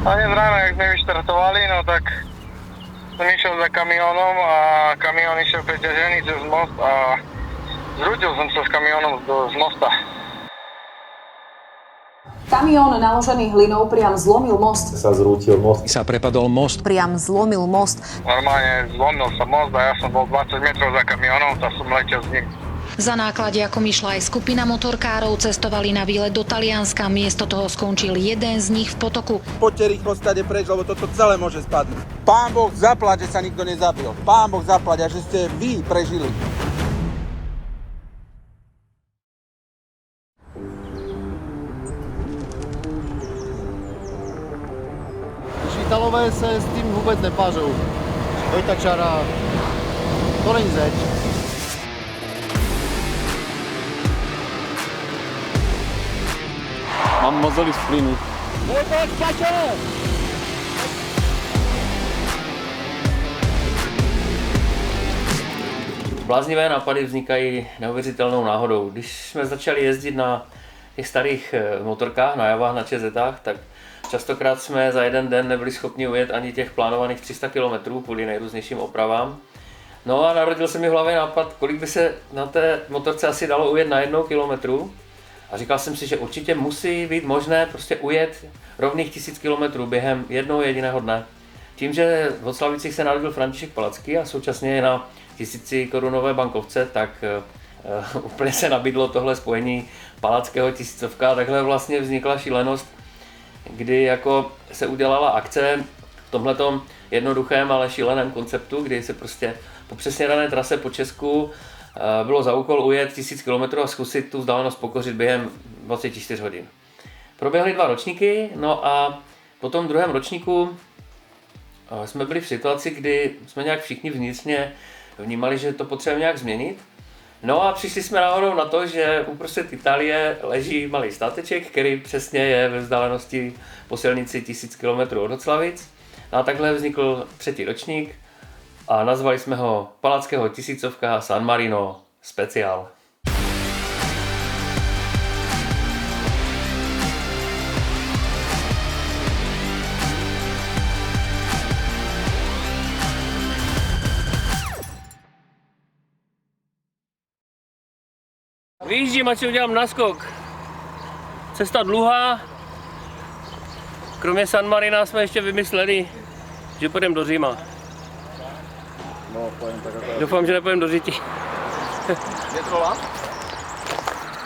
A dnes ráno, jak sme vyštartovali, no tak som išiel za kamionom a kamión išiel preťažený cez most a zrútil som sa s kamionom z mosta. Kamión naložený hlinou priam zlomil most. Sa zrútil most. Sa prepadol most. Priam zlomil most. Normálne zlomil sa most a ja som bol 20 metrov za kamionom, tak som letel s ním. Za nákladiakom išla aj skupina motorkárov, cestovali na výlet do Talianska, miesto toho skončil jeden z nich v potoku. Poďte rýchlo stade preč, lebo toto celé môže spadnúť. Pán Boh zaplať, že sa nikto nezabil. Pán Boh zaplať a že ste vy prežili. Italové se s tím vůbec nepářou. Dojta čara, to není zeď. Mám mozoli z plynu. Bláznivé nápady vznikají neuvěřitelnou náhodou. Když jsme začali jezdit na těch starých motorkách, na Javách, na ČZách, tak častokrát jsme za jeden den nebyli schopni ujet ani těch plánovaných 300 km kvůli nejrůznějším opravám. No a narodil se mi v hlavě nápad, kolik by se na té motorce asi dalo ujet na 1 kilometru. A říkal jsem si, že určitě musí být možné prostě ujet rovných 1000 km během jednoho jediného dne. Tím, že v Hoclavicích se narodil František Palacký a současně je na 1000 korunové bankovce, tak úplně se nabídlo tohle spojení Palackého tisícovka a takhle vlastně vznikla šílenost, kdy jako se udělala akce v tomhletom jednoduchém, ale šíleném konceptu, kdy se prostě po přesně dané trase po Česku bylo za úkol ujet 1000 km a zkusit tu vzdálenost pokořit během 24 hodin. Proběhly 2 ročníky, no a po tom druhém ročníku jsme byli v situaci, kdy jsme nějak všichni vnitřně vnímali, že to potřebujeme nějak změnit. No a přišli jsme náhodou na to, že uprostřed Itálie leží malý státeček, který přesně je ve vzdálenosti po silnici 1000 km od Hoclavic. No a takhle vznikl 3. ročník a nazvali jsme ho Palackého tisícovka San Marino Special. Vyjíždím, ať si udělám naskok. Cesta dlouhá. Kromě San Marina jsme ještě vymysleli, že půjdeme do Říma. No, pojem tak jako... Doufám, že nepůjdeme do Řiti. Větrola?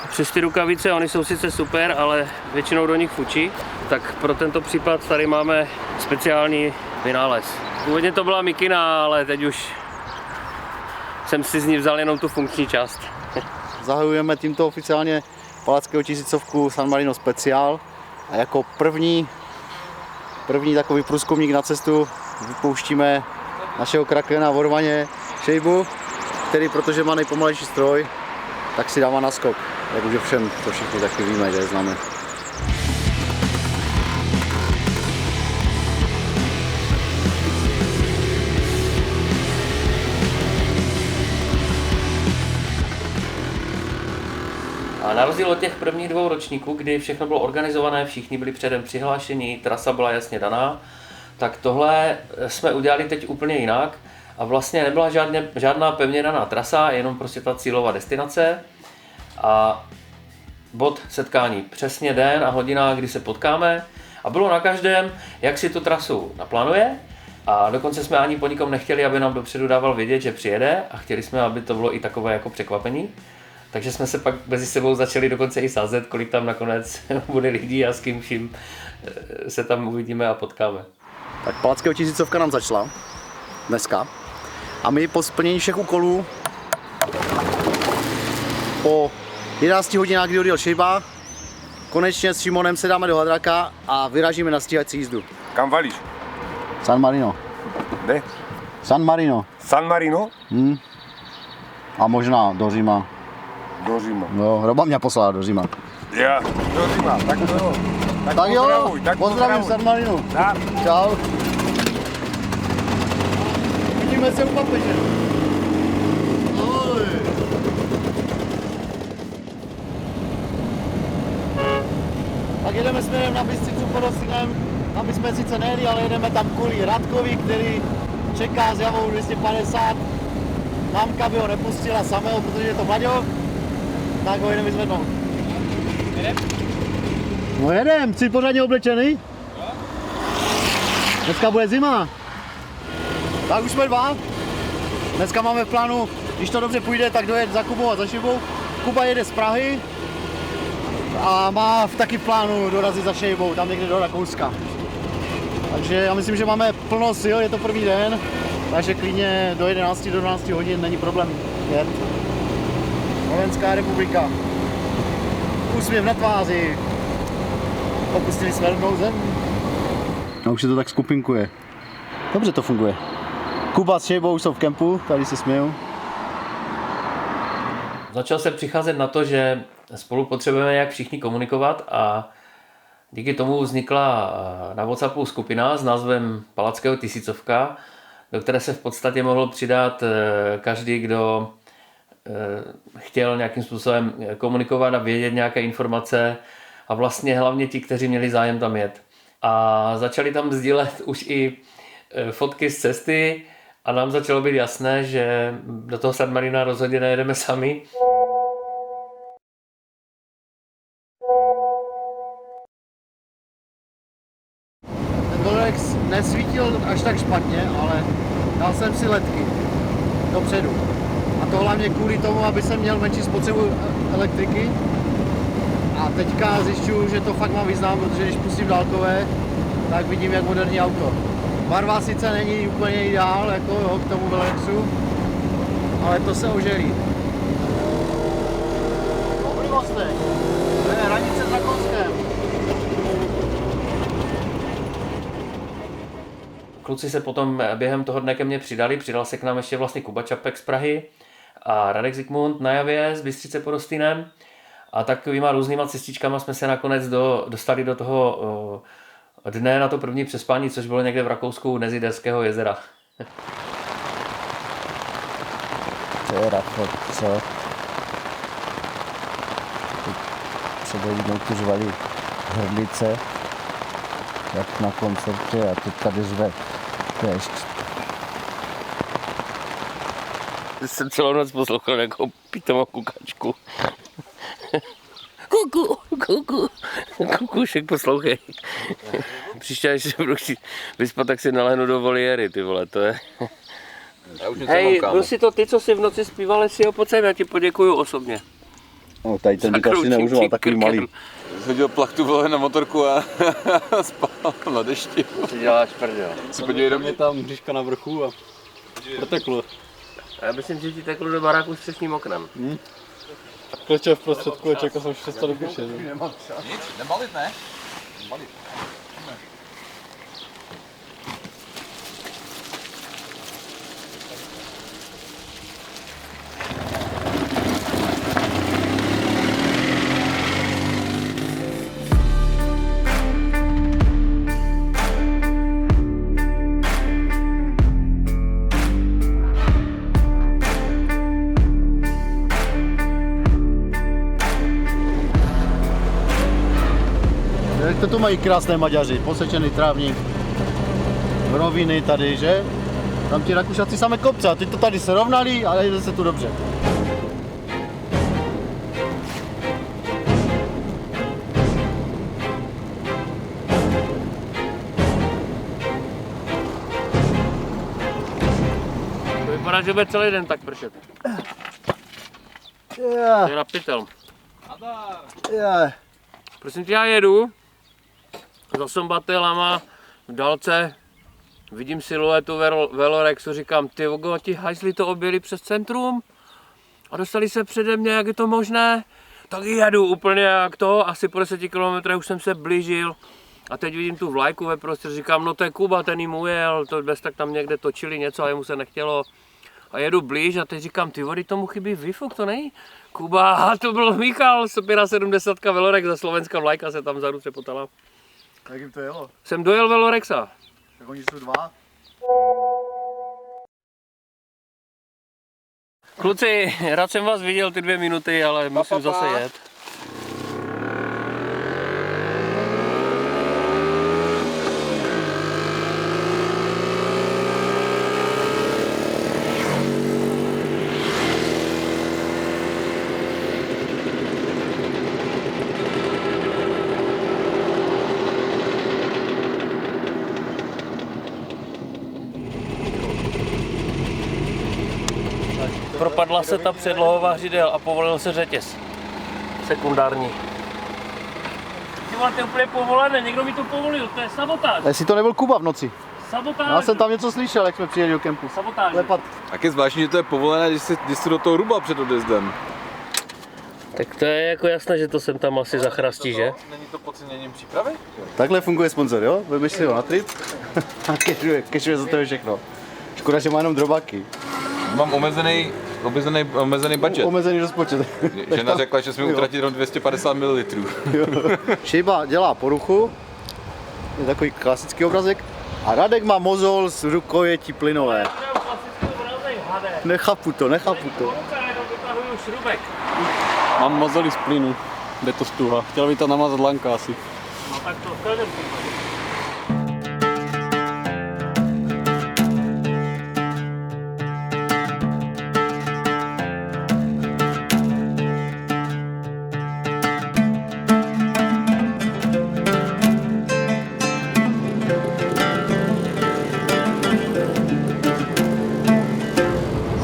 Přes ty rukavice, oni jsou sice super, ale většinou do nich fučí. Tak pro tento případ tady máme speciální vynález. Původně to byla mikina, ale teď už jsem si z ní vzal jenom tu funkční část. Zahajujeme tímto oficiálně Palackého tisícovku San Marino Special a jako první takový průzkumník na cestu vypouštíme našeho krakena v Orvaně Šejbu, který, protože má nejpomalejší stroj, tak si dává naskok. Jak už všem, to všichni taky víme, že známe. A na rozdíl od těch prvních 2 ročníků, kdy všechno bylo organizované, všichni byli předem přihlášení, trasa byla jasně daná, tak tohle jsme udělali teď úplně jinak a vlastně nebyla žádná pevně daná trasa, jenom prostě ta cílová destinace a bod setkání, přesně den a hodina, kdy se potkáme a bylo na každém, jak si tu trasu naplánuje a dokonce jsme ani po nikom nechtěli, aby nám dopředu dával vědět, že přijede a chtěli jsme, aby to bylo i takové jako překvapení. Takže jsme se pak mezi sebou začali dokonce i sázet, kolik tam nakonec bude lidí a s kým vším se tam uvidíme a potkáme. Tak Palackého tisícovka nám začala dneska a my po splnění všech úkolů po 11 hodinách, kdy odjel Šejba, konečně s Šimonem se dáme do hadráka a vyrážíme na stíhací jízdu. Kam valíš? San Marino. Kde? San Marino. San Marino? A možná do Říma. Do Říma. Jo, Roba mě poslala do Říma. Já, do Říma, tak to jo. Tak jo, pozdravím San Marino. Tak. Čau. Vidíme se u papeže. Ahoj. Tak jedeme směrem na Bystřicu pod Osinem. Tam bychom sice nejeli, ale jedeme tam kvůli Radkovi, který čeká s Javou 250. Mámka by ho nepustila samého, protože je to mlaďok, tak ho jedeme vyzvednout. No jedem, jsi pořádně oblečený? Dneska bude zima. Tak už jsme dva. Dneska máme v plánu, když to dobře půjde, tak dojet za Kubou a za Šibou. Kuba jede z Prahy a má taky v plánu dorazit za Šejbou, tam někde do Rakouska. Takže já myslím, že máme plno sil, je to první den, takže klidně do 11, do 12 hodin není problém jet. Slovenská republika. Úsměv na tváři. Opustili jsme rovnou zem. A už se to tak skupinkuje. Dobře to funguje. Kuba s Šejbou už jsou v kempu, tady se smějou. Začal jsem přicházet na to, že spolu potřebujeme jak všichni komunikovat a díky tomu vznikla na WhatsAppu skupina s názvem Palackého tisícovka, do které se v podstatě mohl přidat každý, kdo chtěl nějakým způsobem komunikovat a vědět nějaké informace a vlastně hlavně ti, kteří měli zájem tam jet. A začali tam sdílet už i fotky z cesty a nám začalo být jasné, že do toho San Marina rozhodně nejedeme sami. Ten Velerex nesvítil až tak špatně, ale dal jsem si ledky dopředu. A to hlavně kvůli tomu, aby jsem měl menší spotřebu elektriky. A teďka zjišťuju, že to fakt má význam, protože když pustím dálkové, tak vidím, jak moderní auto. Barva sice není úplně ideál jako jo, k tomu Velerexu, ale to se oželí. Dobrý mostek. To je hranice s Rakouskem. Kluci se potom během toho dne ke mně přidali, přidal se k nám ještě vlastně Kuba Čapek z Prahy a Radek Zikmund na Javě z Bystřice pod Hostýnem. A takovýma různýma cestičkama jsme se nakonec dostali do toho dne na to první přespání, což bylo někde v Rakousku u Neziderského jezera. To je rachot, co? Přede jednou tu řvali hrdlice, jak na koncertě a teď tady řve klešť. Jsem celou noc poslouchal jako pitomou kukačku. Kukušek, poslouchej. Příště, až se budu chtít vyspat, tak si nalehnu do voliéry, ty vole, to je... Hej, byl si to ty, co si v noci zpívali, si ho pocem, já ti poděkuju osobně. No, tady ten by asi neužíval takový malý. Hodil plachtu vole na motorku a spal na dešti. Co děláš, prdel? Se podívej do mě tam, břiška na vrchu a proteklo. A já myslím, že ti teklo do baráku s střešním oknem. Klečel v prostředku a čekal jsem 600 do piče. Nic, nebalit ne? Nebalit. To tu mají krásné Maďaři, posečený trávník, roviny tady, že? Tam ti Rakušáci samé kopce a teď to tady se rovnali, ale jde se tu dobře. To vypadá, že bude celý den tak pršet. To je napitel. Prosím tě, já jedu za Sombatelama v dálce, vidím siluetu Velorexu, říkám, ty vogo, ti hajzli to objeli přes centrum a dostali se přede mě, jak je to možné, tak jedu úplně jak to, asi po 10 km už jsem se blížil a teď vidím tu vlajku ve prostředí, říkám, no to je Kuba, ten jim ujel, to bez tak tam někde točili něco a jemu se nechtělo. A jedu blíž a teď říkám, ty vody, tomu chybí výfuk, to není? Kuba, a to byl Michal, 75 Velorex za slovenská vlajka se tam vzadu třepotala. Jak jim to jelo? Jsem dojel Velorexa. Tak oni jsou dva. Kluci, rád jsem vás viděl ty 2 minuty, ale musím zase jet. propadla se ta předlohová hřidel a povolil se řetěz. Sekundární. Ty vole, to je úplně povolené, někdo mi to povolil, to je sabotáž. Jestli to nebyl Kuba v noci. Sabotáž. Já jsem tam něco slyšel, jak jsme přijeli do kempu. Sabotáž. Lepat. Tak je zvláštní, že to je povolené, když jsi do toho rubal před odjezdem. Tak to je jako jasné, že to sem tam asi zachrastí, že? Není to podceněním přípravy? Takhle funguje sponzor, jo? Vemeš si ho na trip a kešuje za to všechno. Škoda, že má jenom drobáky. Mám omezený budget. Omezený rozpočet. Žena řekla, že jsme utratili jenom 250 ml. Šejba dělá poruchu, je takový klasický obrazek. A Radek má mozol z rukojetí plynové. Nechápu to. Mám mozoly z plynu, jde to stuha. Chtěl by to namazat Lanka asi. No tak to v každém případě.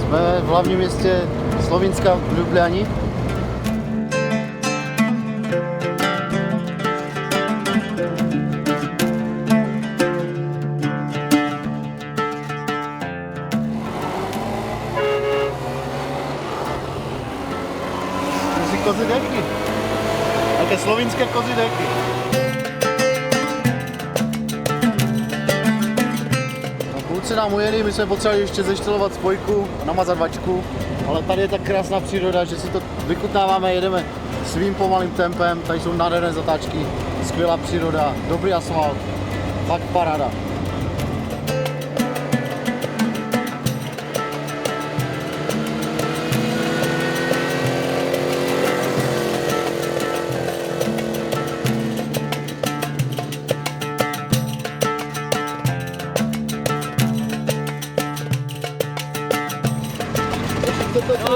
Jsme v hlavním městě Slovinska v Ljubljani. Kozidéky. Také slovinské kozidéky. Na půlce nám ujeli, my jsme potřebovali ještě zeštelovat spojku a namazat vačku, ale tady je tak krásná příroda, že si to vykutnáváme, jedeme svým pomalým tempem, tady jsou nádherné zatáčky, skvělá příroda, dobrý asfalt, fakt paráda.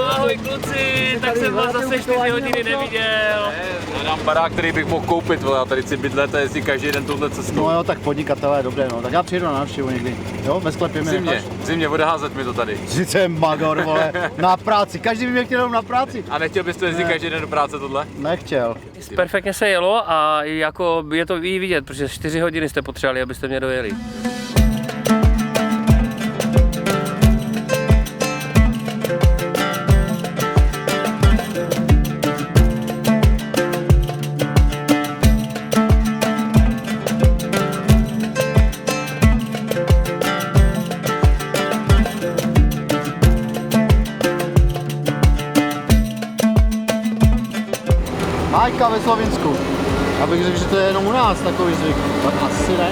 Ahoj kluci, tak jsem vás zase 4 hodiny neviděl. Hledám barák, který bych mohl koupit, a tady si bydlete, jestli každý den tohle cestou. No jo, tak podnikatelé, dobré, no, tak já přijedu na návštěvu někdy, jo, ve sklepě mě necháš? Zimně, odházet mi to tady. Sice magor, vole, na práci, každý by mě chtěl jenom na práci. A nechtěl bys to jezdit každý den do práce tohle? Nechtěl. Perfektně se jelo a jako je to i vidět, protože 4 hodiny jste potřebovali, abyste mě dojeli. Majka ve Slovinsku. Abych řekl, že to je jenom u nás takový zvyk. Tak asi ne.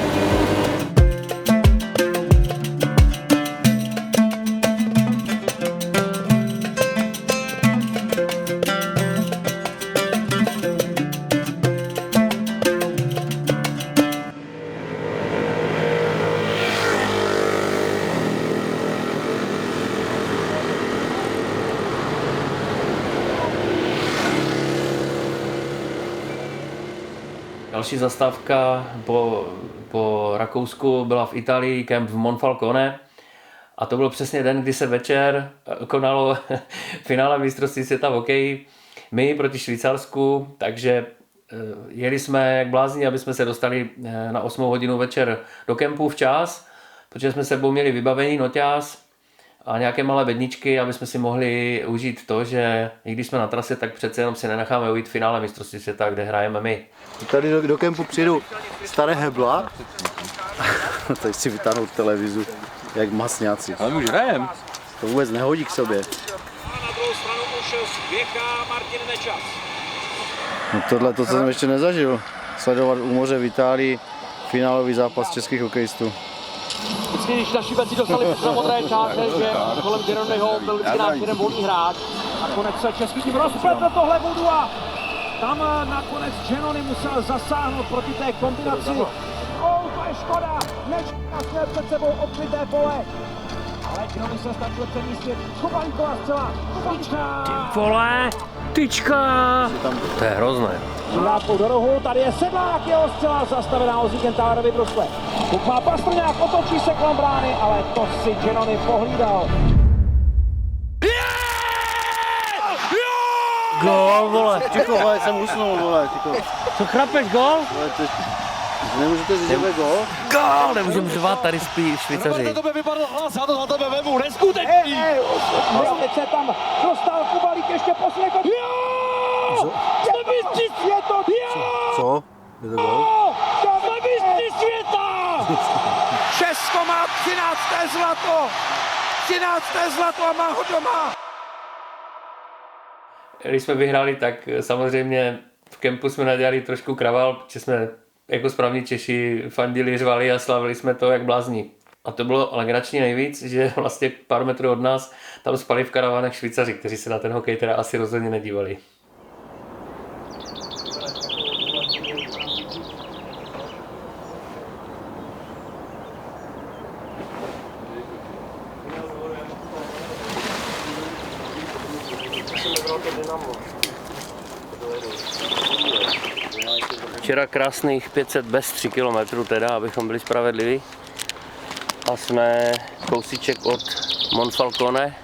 Další zastávka po Rakousku byla v Itálii, kemp v Monfalcone. A to byl přesně den, kdy se večer konalo finále mistrovství světa v hokeji. My proti Švýcarsku, takže jeli jsme jak blázni, aby jsme se dostali na 8 hodinu večer do kempu včas, protože jsme sebou měli vybavený noťaz a nějaké malé bedničky, aby jsme si mohli užít to, že i když jsme na trase, tak přece jenom si nenecháme ujít finále mistrovství světa, kde hrajeme my. Tady do kempu přijedou staré hebla. Tady si vytáhnou televizu, jak masňáci. Ale my už hrajem. To vůbec nehodí k sobě. Na druhou stranu už spěchá Martin Nečas. No tohle to, co jsem ještě nezažil. Sledovat u moře v Itálii finálový zápas českých hokejistů. Vždycky, když naši beci dostali na modré čáře, že kolem Gironyho byl vždycky náš jeden volný hráč. Nakonec se český tým rozpletl tohle vodu a tam nakonec Girony musel zasáhnout proti té kombinaci. To je škoda, Nečas měl před sebou odkryté pole. Ale Girony se stačil přemístit. Kubaníková střela, Kubaníčka! Vole, tyčka! To je hrozné. Žilátkou do rohu, tady je Sedlák, jeho střela zastavená Ozíkem Tálerovi brusle. Kuk má Pastrňák, otočí se kolem brány, ale to si Girony pohlídal. Gól, vole. Ticho, vole, jsem usnul, vole, ticho. Co chrapeš, gól? Vole, nemůžete říct, že bude gól? Gól, nemůžeme řvát, tady spí Švýcaři. To by vypadl hlas, já to za tebe vemu, neskutečný! Teď se tam dostal Kubalík ještě poslední. Jo! Jsme mistři světa! Jo! Co? Je to gól? Jsme mistři světa! Česko má 13. zlato! 13. zlato a má ho doma! Když jsme vyhráli, tak samozřejmě v kempu jsme nadělali trošku kraval, protože jsme jako správní Češi fandili, řvali a slavili jsme to jak blázni. A to bylo legrační nejvíc, že vlastně pár metrů od nás tam spali v karavanech Švýcaři, kteří se na ten hokej teda asi rozhodně nedívali. Včera krásných 500 bez 3 km teda, abychom byli spravedliví. A jsme kousíček od Monfalcone,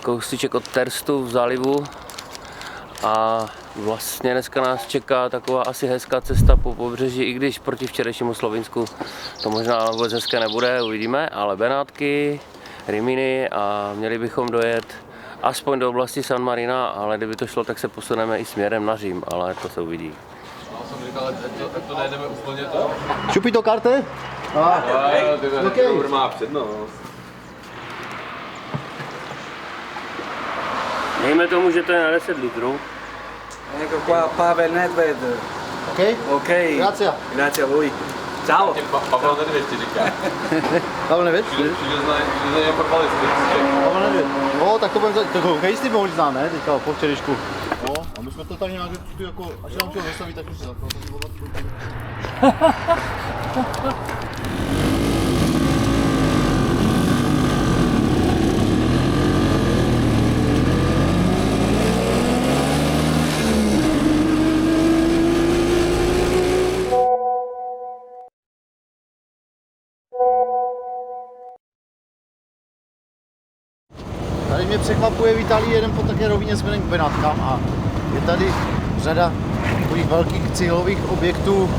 kousíček od Terstu v zálivu. A vlastně dneska nás čeká taková asi hezká cesta po pobřeží, i když proti včerejšímu Slovinsku to možná vůbec hezké nebude, uvidíme, ale Benátky, Rimini a měli bychom dojet aspoň do oblasti San Marina, ale kdyby to šlo, tak se posuneme i směrem na Řím, ale to se uvidí. Já jsem říkal, to nejdeme úplně to. Čupí to karty? Okay. Má přednost. Dejme tomu, že to je na 10 litrů. Jako Pavel Nedved. OK? OK. Grazie. Grazie a voi. Ciao. Pavel Nedvěd ti říká. Pavel Nedvěd? Že znají fotbalisty. Pavel Nedvěd. No, tak to budeme, tak hokejisty mohli znát, ne? Teďka po včerejšku. No, a my jsme to tak nějak jako, až nám to zastaví, tak už se Tady mě překvapuje v Itálii jeden po také rovině směrem k Benátkám a je tady řada takových velkých cihlových objektů,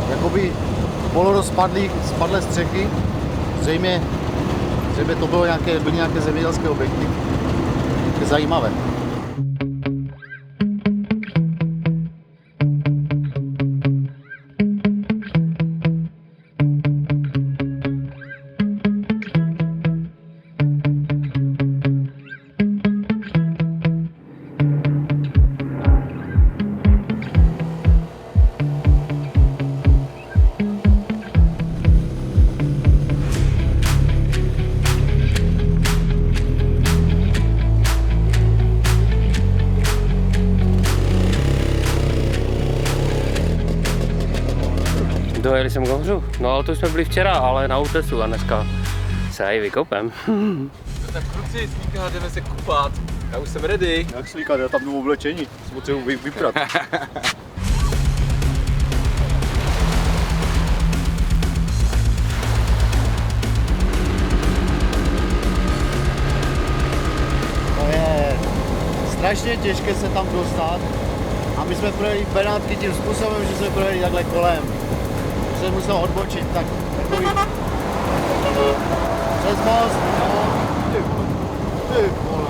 jakoby spadlé střechy. Zřejmě to byly nějaké zemědělské objekty. Je zajímavé. Dojeli jsem k hořu. No ale to už jsme byli včera, ale na útesu a dneska se i vykopem. Tak kluci, Slíka, jdeme se kupat. Já už jsem ready. Jak Slíka, já tam jdu v oblečení, si potřebuji vyprat. To je strašně těžké se tam dostat. A my jsme projeli Benátky tím způsobem, že jsme projeli takhle kolem. Že jsem musel odbočit, tak takový... Přes most, no. Ty vole,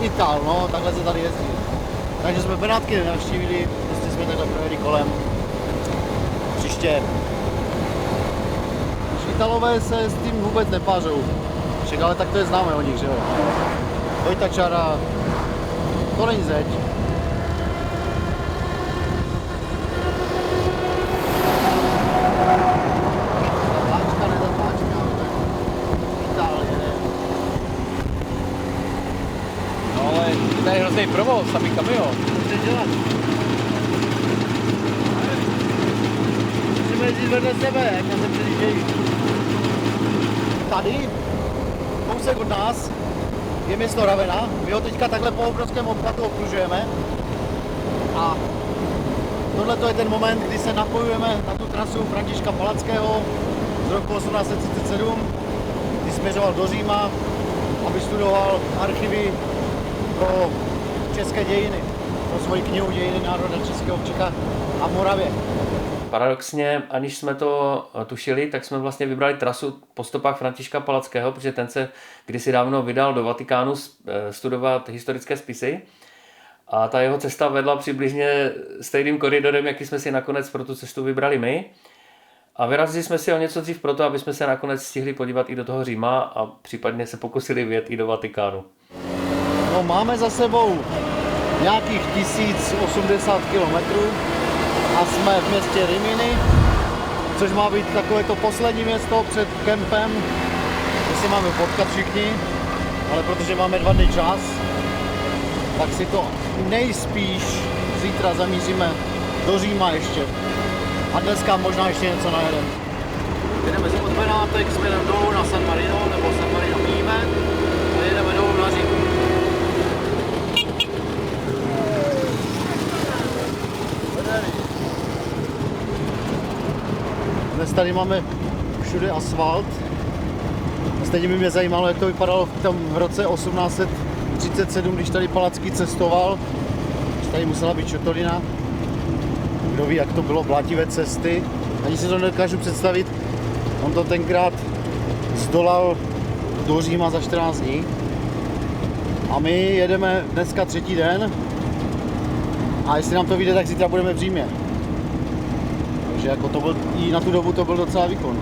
Itál, no, takhle se tady jezdí. Takže jsme Benátky nenavštívili, prostě jsme takhle projeli kolem. Příště. Italové se s tím vůbec nepářou. Však ale tak to je známe o nich, že jo. Vojta Čara, to není zeď. Zatáčka, nezatáčka, Itálie. No ale to je hrozný provoz, samý kamion. Co chceš dělat? Musíme jezdit vedle sebe, jak nás se předjíždějí. Tady, kousek od nás, je město Ravenna. My ho teďka takhle po obrovském obchvatu obkružujeme. A tohle je ten moment, kdy se napojujeme na tu trasu Františka Palackého z roku 1837, kdy směřoval do Říma aby studoval archivy pro české dějiny, pro svoji knihu Dějiny národa českého v Čechách a Moravě. Paradoxně, aniž jsme to tušili, tak jsme vlastně vybrali trasu po stopách Františka Palackého, protože ten se kdysi dávno vydal do Vatikánu studovat historické spisy. A ta jeho cesta vedla přibližně stejným koridorem, jaký jsme si nakonec pro tu cestu vybrali my. A vyrazili jsme si o něco dřív proto, aby jsme se nakonec stihli podívat i do toho Říma a případně se pokusili vjet i do Vatikánu. No, máme za sebou nějakých 1080 km a jsme v městě Rimini, což má být takové to poslední město před kempem, kde si máme potkat všichni, ale protože máme 2 dny čas, tak si to nejspíš zítra zamíříme do Říma ještě. A dneska možná ještě něco najedeme. Jedeme od Benátek směrem dolů na San Marino, nebo San Marino míme a jedeme dolů na Řím. Dnes tady máme všude asfalt. Stejně by mě zajímalo, jak to vypadalo v tom roce 1837, když tady Palacký cestoval. Tady musela být čotolina. Kdo ví, jak to bylo, blátivé cesty. Ani si to nedokážu představit. On to tenkrát zdolal do Říma za 14 dní. A my jedeme dneska 3. den. A jestli nám to vyjde, tak zítra budeme v Římě. Takže jako to byl, i na tu dobu to byl docela výkon.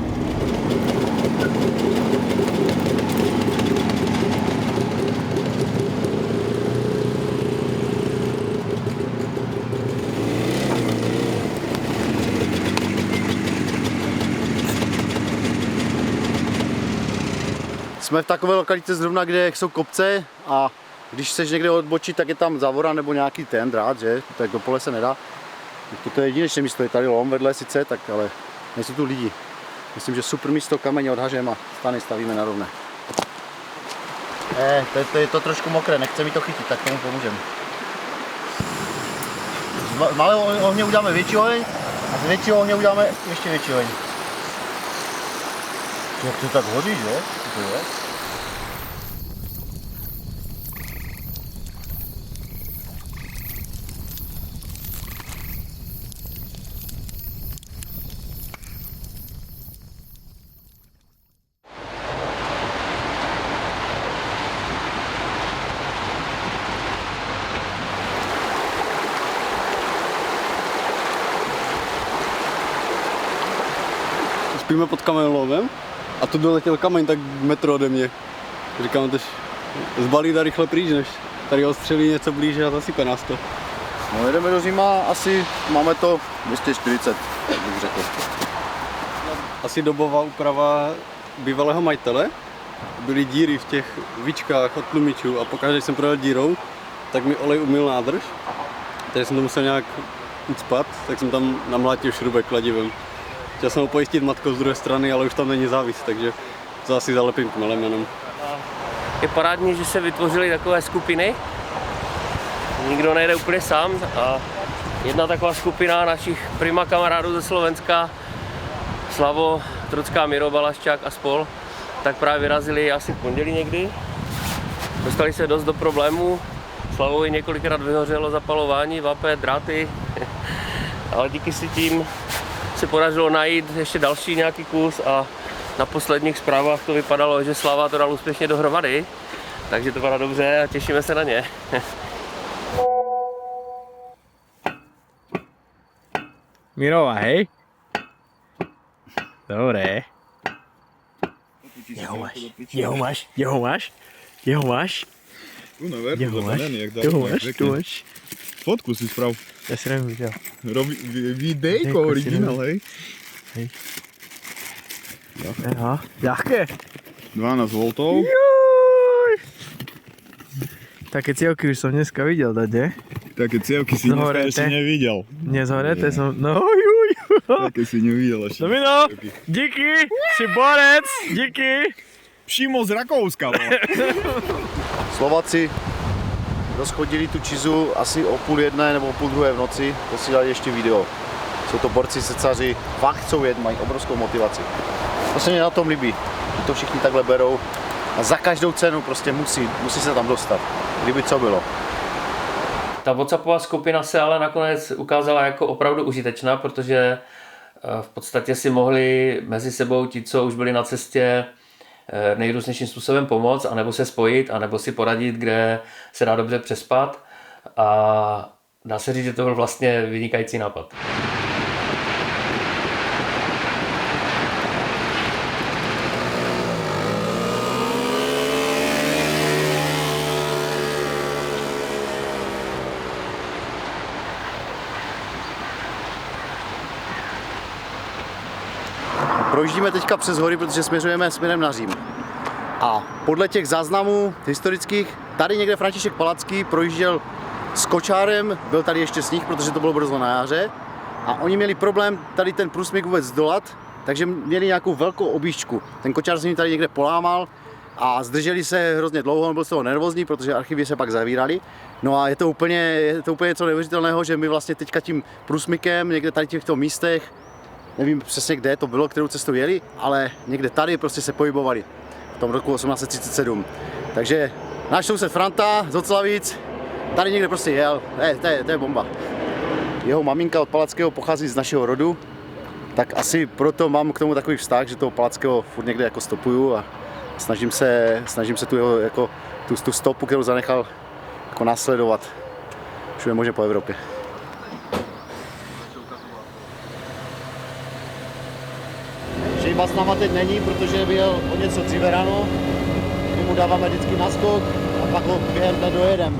Jsme v takové lokalitě zrovna, kde jsou kopce a když chceš někde odbočit, tak je tam zavora nebo nějaký ten drát, že? Tak do pole se nedá. Toto je jedinečné místo, je tady lom vedle sice, tak ale nejsou tu lidi. Myslím, že super místo, kameň odhažem a stany stavíme na rovné. To je to trošku mokré, nechce mi to chytit, tak tomu pomůžeme. Z malého ohně uděláme větší oheň a z většího ohně uděláme ještě větší oheň. Jak to tak hoří, že? To je? Spíme pod kamenolomem a tu doletěl kameň tak metr ode mě. Říkám, tož zbalí a rychle pryč, než tady ostřelí něco blíže a zasype nás to. No, jedeme do Říma, asi máme to 240, tak bych řekl. Asi dobová úprava bývalého majitele. Byly díry v těch víčkách od tlumičů a pokaždé, když jsem projel dírou, tak mi olej umyl nádrž. Takže jsem to musel nějak ucpat, tak jsem tam namlátil šrubek kladivem. Chtěl jsem ho pojistit matkou z druhé strany, ale už tam není závis, takže to asi zalepím tmelem jenom. Je parádní, že se vytvořily takové skupiny. Nikdo nejde úplně sám a jedna taková skupina našich prima kamarádů ze Slovenska, Slavo, Trocká, Miro, Balaščák a spol, tak právě vyrazili asi v pondělí někdy. Dostali se dost do problémů. Slavovi několikrát vyhořelo zapalování, vape, dráty, ale díky si tím se podařilo najít ještě další nějaký kus a na posledních zprávách to vypadalo, že Slava to dal úspěšně dohromady, takže to vypadá dobře a těšíme se na ně. Mirova, hej? Dobré. Jeho máš? Fotku si sprav. Já si nevím, viděl. Videjko, originál, hej? Hej. Aha, jaké? 12 V. Také cielky už som dneska videl, ne? Také cielky si dneska ešte nevidel. Nie zhorete som, no juj. Také si nevidel ešte. Domino, díky, si borec, díky. Šimo z Rakouska, Slováci rozchodili tu čizu asi o 12:30 nebo o 12:30 v noci, posílali ještě video. Jsou to borci, secaři, fakt chcou jet, mají obrovskou motivaci. To se mě na tom líbí, že to všichni takhle berou a za každou cenu prostě musí se tam dostat, kdyby co bylo. Ta WhatsAppová skupina se ale nakonec ukázala jako opravdu užitečná, protože v podstatě si mohli mezi sebou ti, co už byli na cestě, nejrůznějším způsobem pomoct, anebo se spojit, anebo si poradit, kde se dá dobře přespat. A dá se říct, že to byl vlastně vynikající nápad. Projíždíme teďka přes hory, protože směřujeme směrem na Řím. A podle těch záznamů historických, tady někde František Palacký projížděl s kočárem, byl tady ještě sníh, protože to bylo brzo na jaře. A oni měli problém tady ten průsmyk vůbec zdolat, takže měli nějakou velkou objížďku. Ten kočár se jim tady někde polámal a zdrželi se hrozně dlouho, on byl z toho nervózní, protože archivy se pak zavírali. No a je to úplně něco neuvěřitelného, že my vlastně teďka tím průsmykem někde tady v těchto místech, nevím přesně kde to bylo, kterou cestou jeli, ale někde tady prostě se pohybovali v tom roku 1837. Takže náš soused Franta z Oclavic tady někde prostě jel, to je bomba. Jeho maminka od Palackého pochází z našeho rodu, tak asi proto mám k tomu takový vztah, že toho Palackého furt někde jako stopuju a snažím se tu jeho jako tu stopu, kterou zanechal, jako následovat všude možně po Evropě. Šejba s náma teď není, protože byl o něco dříve ráno, my mu dáváme vždycky naskok a pak ho během dne dojedeme.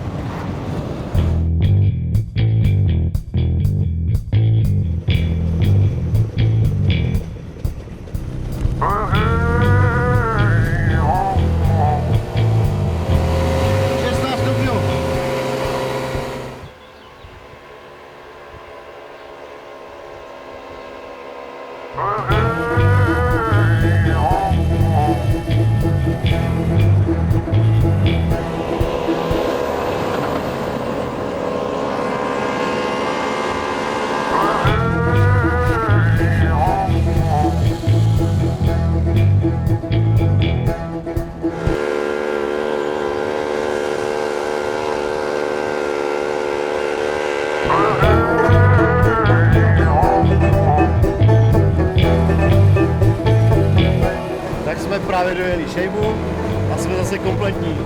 Tak jsme právě dojeli Šejbu a jsme zase kompletní.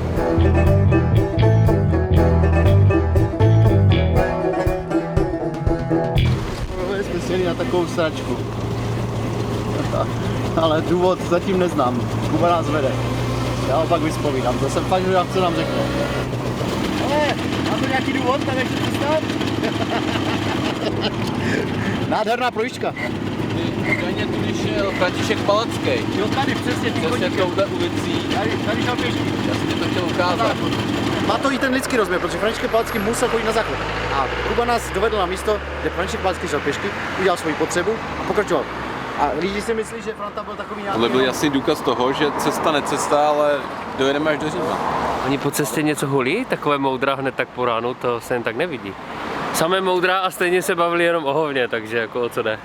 Jsme sjeli na takovou sračku. Ale důvod zatím neznám. Kuba nás vede. Já ho pak vyspovídám. To jsem fakt věděl, co nám řekne. Ale má to nějaký důvod, tam ještě přestat? Nádherná projížďka. Údajně tudy šel František Palacký. Jo, tady přesně ty chodníky. touhle ulicí. Tady šel pěšky. Já jsem ti to chtěl ukázat. Má to i ten lidský rozměr, protože František Palacký musel chodit na záchod. A Kuba nás dovedl na místo, kde František Palacký šel pěšky, udělal svoji potřebu a pokračoval. A lidi si myslí, že Franta byl takový nějaký... Tohle byl jasný důkaz toho, že cesta necesta, ale dojedeme až do Říma. Oni po cestě něco hulí? Takové moudra hned tak po ránu, to se jen tak nevidí. Samé moudra a stejně se bavili jenom o hovně, takže jako o co jde.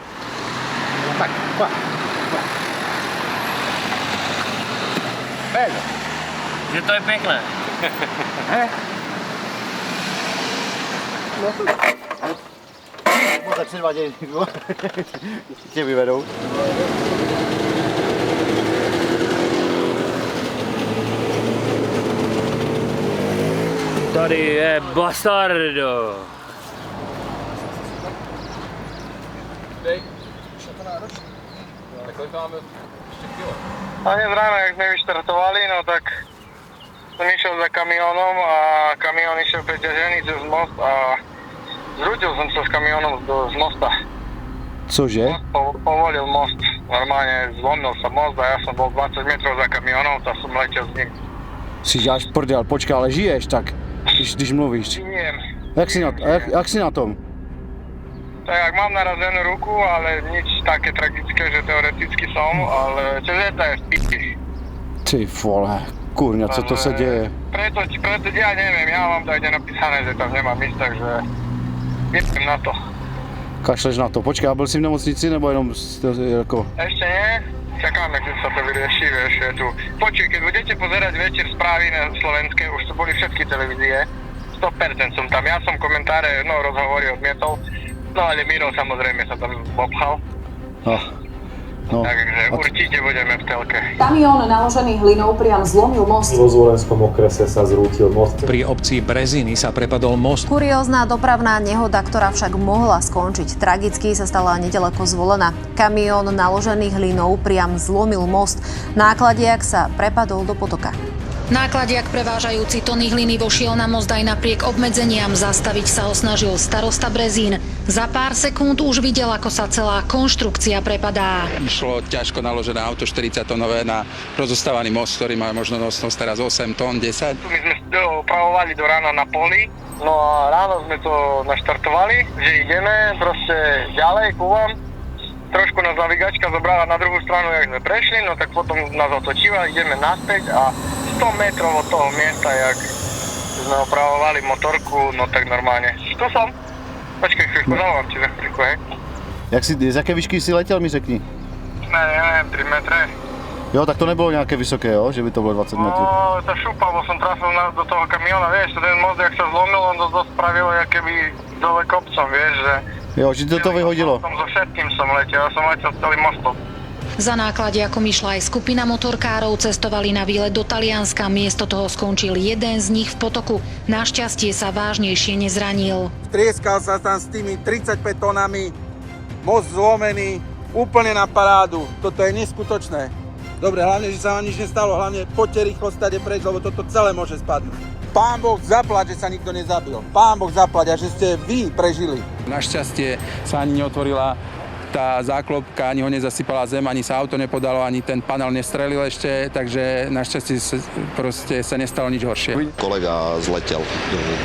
No tak, Že to je pěkné. Moc předváděj, tě vyvedou. Tady je bastardo. A dnes ráno, jak sme vyštartovali, no tak som išiel za kamionom a kamión išiel preťažený cez most a zrútil som sa s kamionom z mosta. Cože? Povolil most, normálne zvonil sa most a ja som bol 20 metrov za kamionom, tak som letěl s ním. Si děláš prdel, počkej, ale žiješ tak, když mluvíš. Žijem. Jak jsi na tom? Tak mám narazenú ruku, ale nič také tragické, že teoreticky som, ale ČZ je v p***i. Ty vole, kurňa, co to se děje? Preto ja neviem, ja mám to aj napísané, že tam nemám ísť, takže idem na to. Kašleš na to, počkej, a byl jsi v nemocnici nebo jenom jako... Ešte nie, čakáme, keď sa to vyrieši, vieš, je tu. Počuj, keď budete pozerať večer správy na slovenské, už to boli všetky televízie, 100% som tam, ja som komentáre, rozhovory odmietol, ale Miro samozrejme sa tam obchal. Takže určite budeme v telke. Kamión naložený hlinou priam zlomil most. Vo Zvolenskom okrese sa zrútil most. Pri obci Breziny sa prepadol most. Kuriózna dopravná nehoda, ktorá však mohla skončiť tragicky, sa stala nedaleko Zvolena. Kamión naložený hlinou priam zlomil most. Nákladiak sa prepadol do potoka. Nákladiak prevážajúci tony hliny vošiel na most aj napriek obmedzeniam. Zastaviť sa ho snažil starosta Brezín. Za pár sekúnd už videl, ako sa celá konštrukcia prepadá. Išlo ťažko naložené auto 40-tonové na rozostávaný most, ktorý má možno nosnosť teraz 8 tón, 10. My sme opravovali do rána na poli, no a ráno sme to naštartovali, že ideme proste ďalej ku vám. Trošku nás navigačka zobrala na druhú stranu, jak sme prešli, no tak potom nás otočila, ideme naspäť a 100 metrov od toho miesta, jak sme opravovali motorku, no tak normálne. Tu som. Počkej chvíľku, zavolám ti za chvíľku, hej. Z jaké výšky si letěl, mi řekni? Neviem, 3 metre. Jo, tak to nebylo nějaké vysoké, jo? Že by to bylo 20 metrů. No, to šupavo som trafil do toho kamiona, vieš, ten most, jak sa zlomil, on to spravilo, jak keby dole kopcom, vieš, že... Jo, že to vyhodilo. So všetkým som letel, ja som letel s celým mostom. Za nákladiakom išla aj skupina motorkárov, cestovali na výlet do Talianska, miesto toho skončil jeden z nich v potoku. Našťastie sa vážnejšie nezranil. Trieskal sa tam s tými 35 tónami, most zlomený, úplne na parádu. Toto je neskutočné. Dobre, hlavne, že sa vám nič nestalo, hlavne poďte rýchlo stade preč, lebo toto celé môže spadnúť. Pán Boh zaplať, že sa nikto nezabil. Pán Boh zaplať a že ste vy prežili. Našťastie sa ani neotvorila tá záklopka, ani ho nezasypala zem, ani sa auto nepodalo, ani ten panel nestrelil ešte, takže našťastie proste sa nestalo nič horšie. Kolega zletel,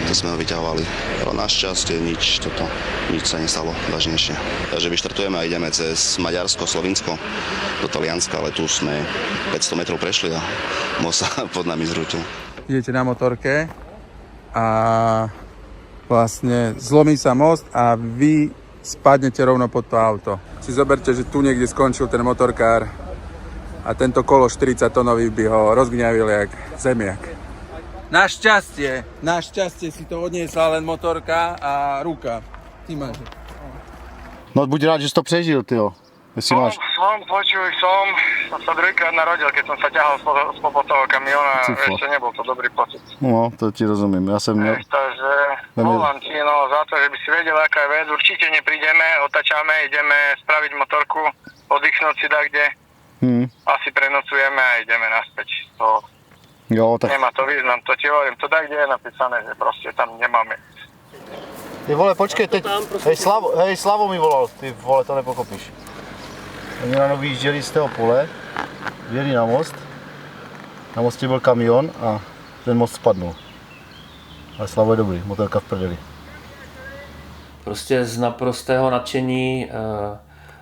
to sme ho vyťahovali, ale našťastie nič sa nestalo vážnejšie. Takže vyštartujeme a ideme cez Maďarsko, Slovinsko do Talianska, ale tu sme 500 metrov prešli a most sa pod nami zrútil. Idete na motorke a vlastne zlomí sa most a vy spadnete rovno pod to auto. Si zoberte, že tu niekde skončil ten motorkár a tento kolo 40-tonový by ho rozgňavil jak zemiak. Našťastie si to odniesla len motorka a ruka. Ty máš. No buď rád, že si to prežil, tyjo. Som, sa druhýkrát narodil, keď som sa ťahal spod toho kamiona, ešte nebol to dobrý pocit. No, to ti rozumiem, ja som... Takže volám ti za to, že by si vedel, aká je vec, určite neprídeme, otačame, ideme spraviť motorku, oddychnúť si kde. Asi prenocujeme a ideme naspäť. Nemá to význam, to ti hovorím, to kde je napísané, že proste tam nemáme. Ty vole, počkej, teď, Slavo mi volal, ty vole, to nepochopíš. Oni ráno vyjížděli z toho pole, vjeli na most, na mostě byl kamion a ten most spadnul. Ale Slavo je dobrý, motorka v prdeli. Prostě z naprostého nadšení,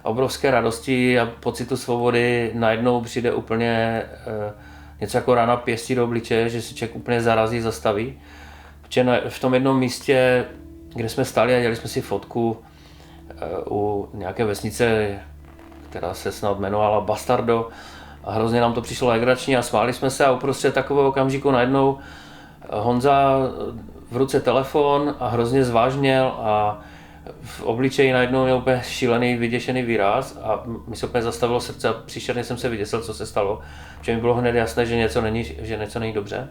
obrovské radosti a pocitu svobody najednou přijde úplně něco jako rána pěstí do obličeje, že si člověk úplně zarazí, zastaví. Protože v tom jednom místě, kde jsme stáli a dělali jsme si fotku u nějaké vesnice, která se snad jmenovala Bastardo, a hrozně nám to přišlo legrační a smáli jsme se a uprostřed takového okamžiku najednou Honza v ruce telefon a hrozně zvážněl a v obličeji najednou měl úplně šílený, vyděšený výraz a mi se úplně zastavilo srdce a příšerně jsem se vyděsil, co se stalo, že mi bylo hned jasné, že něco není dobře.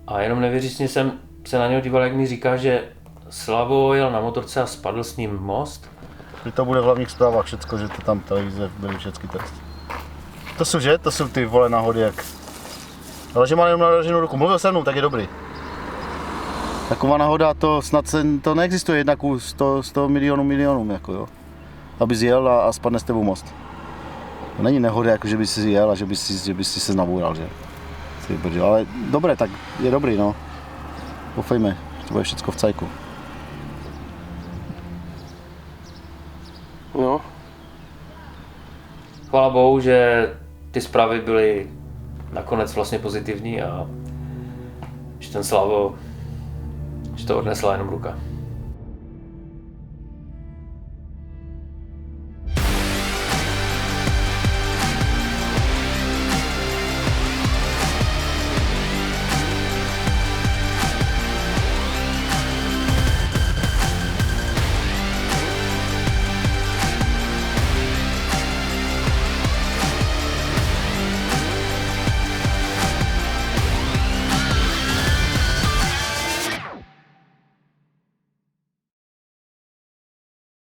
A jenom nevěřícně jsem se na něho díval, jak mi říká, že Slavo jel na motorce a spadl s ním most. To bude v hlavních zprávách všecko, že to tam televize byly všechny texty. To jsou ty vole náhody jak... Ale že má jenom naraženou ruku, mluvil se mnou, tak je dobrý. Taková náhoda, to snad to neexistuje jednak u 100 milionům, jako jo. Aby zjel a spadne s tebou most. To není nehoda, jako že by si jel a že by si se naboural, že? Ale dobré, tak je dobrý, no. Doufejme, to bude všecko v cajku. No. Chvála Bohu, že ty zprávy byly nakonec vlastně pozitivní a že ten Slavo, že to odnesla jenom ruka.